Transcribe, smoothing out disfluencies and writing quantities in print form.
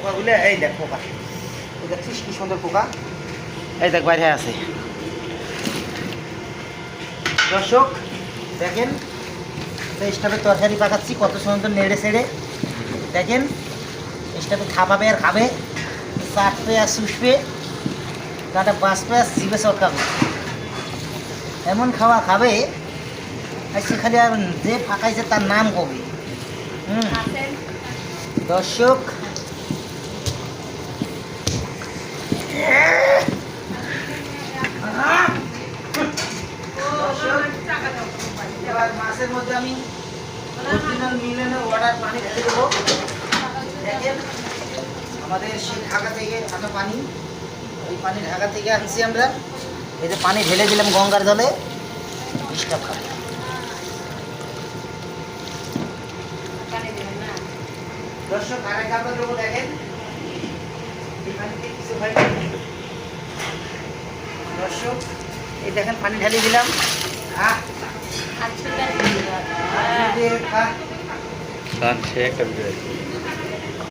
পোকাগুলো এই দেখ পোকা, এই দেখছিস কি সুন্দর পোকা, এই দেখ বাইরে আছে। দর্শক দেখেন স্টাফের তরকারি পাকাচ্ছি, কত সুন্দর নেড়ে ছেড়ে দেখেন। স্টাফে খাপাবে আর খাবে, চাটবে আর শুষবে, কাটা বাঁচবে আর জিভে চটকাবে, এমন খাওয়া খাবে আর সে খালি আর যে ফাঁকাইছে তার নাম কবে। দর্শক এবার মাছের মধ্যে আমি অরিজিনাল মিলেনের ওয়াটার পানি ঢেলে দেবো। দেখেন আমাদের সেই ঢাকা থেকে আনা পানি, ওই পানি ঢাকা থেকে আনছি আমরা। এই যে পানি ঢেলে দিলাম গঙ্গার জলে, ডিস্টার্ব খাবে। দর্শক আর এক আপনার দেবো, দেখেন এই পানিতে কিছু হয় না। দর্শক এই দেখেন পানি ঢেলে দিলাম। একটা ভিডিও